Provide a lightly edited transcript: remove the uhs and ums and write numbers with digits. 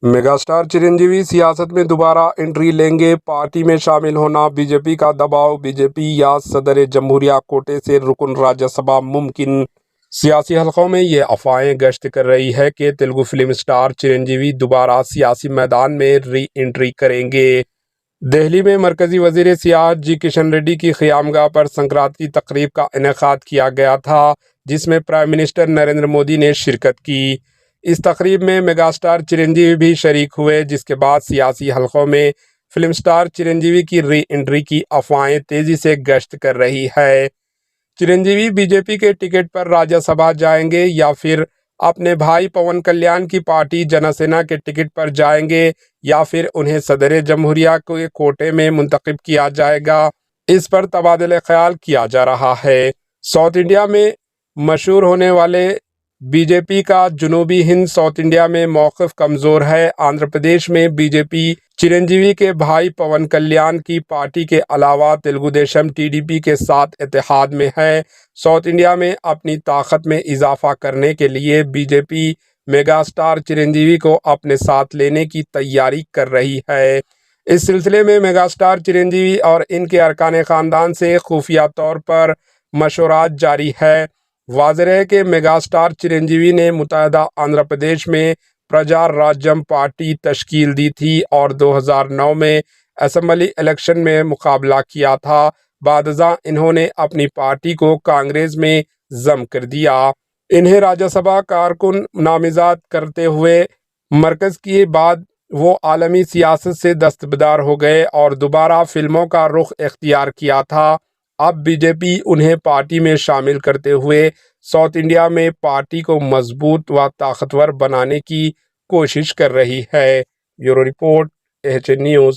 Mega star Chiranjeevi سیاست میں دوبارہ انٹری لیں گے، پارٹی میں شامل ہونا بی جے پی کا دباؤ، بی جے پی یا صدر جمہوریہ کوٹے سے رکن راجیہ سبھا ممکن۔ سیاسی حلقوں میں یہ افواہیں گشت کر رہی ہے کہ تیلگو فلم سٹار چرنجیوی دوبارہ سیاسی میدان میں ری انٹری کریں گے۔ دہلی میں مرکزی وزیر سیاحت جی کشن ریڈی کی قیامگاہ پر سنکرانتی تقریب کا انعقاد کیا گیا تھا، جس میں پرائم منسٹر نریندر مودی نے شرکت کی۔ اس تقریب میں میگا سٹار چرنجیوی بھی شریک ہوئے، جس کے بعد سیاسی حلقوں میں فلم سٹار چرنجیوی کی ری انٹری کی افواہیں تیزی سے گشت کر رہی ہے۔ چرنجیوی بی جے پی کے ٹکٹ پر راجیہ سبھا جائیں گے یا پھر اپنے بھائی پون کلیان کی پارٹی جنا سینا کے ٹکٹ پر جائیں گے یا پھر انہیں صدر جمہوریہ کے کوٹے میں منتخب کیا جائے گا، اس پر تبادلہ خیال کیا جا رہا ہے۔ ساؤتھ انڈیا میں مشہور ہونے والے بی جے پی کا جنوبی ہند ساؤتھ انڈیا میں موقف کمزور ہے۔ آندھرا پردیش میں بی جے پی چرنجیوی کے بھائی پون کلیان کی پارٹی کے علاوہ Telugu Desam T D P کے ساتھ اتحاد میں ہے۔ ساؤتھ انڈیا میں اپنی طاقت میں اضافہ کرنے کے لیے بی جے پی میگا سٹار چرنجیوی کو اپنے ساتھ لینے کی تیاری کر رہی ہے۔ اس سلسلے میں میگا سٹار چرنجیوی اور ان کے ارکان خاندان سے خفیہ طور پر مشورات جاری ہے۔ واضح ہے کہ میگا سٹار چرنجیوی نے متحدہ آندھرا پردیش میں پرجا راجیم پارٹی تشکیل دی تھی اور 2009 میں اسمبلی الیکشن میں مقابلہ کیا تھا۔ بعد ازاں انہوں نے اپنی پارٹی کو کانگریس میں ضم کر دیا۔ انہیں راجیہ سبھا کارکن نامزد کرتے ہوئے مرکز کے بعد وہ عالمی سیاست سے دستبردار ہو گئے اور دوبارہ فلموں کا رخ اختیار کیا تھا۔ اب بی جے پی انہیں پارٹی میں شامل کرتے ہوئے ساؤتھ انڈیا میں پارٹی کو مضبوط و طاقتور بنانے کی کوشش کر رہی ہے۔ Bureau report, H N news.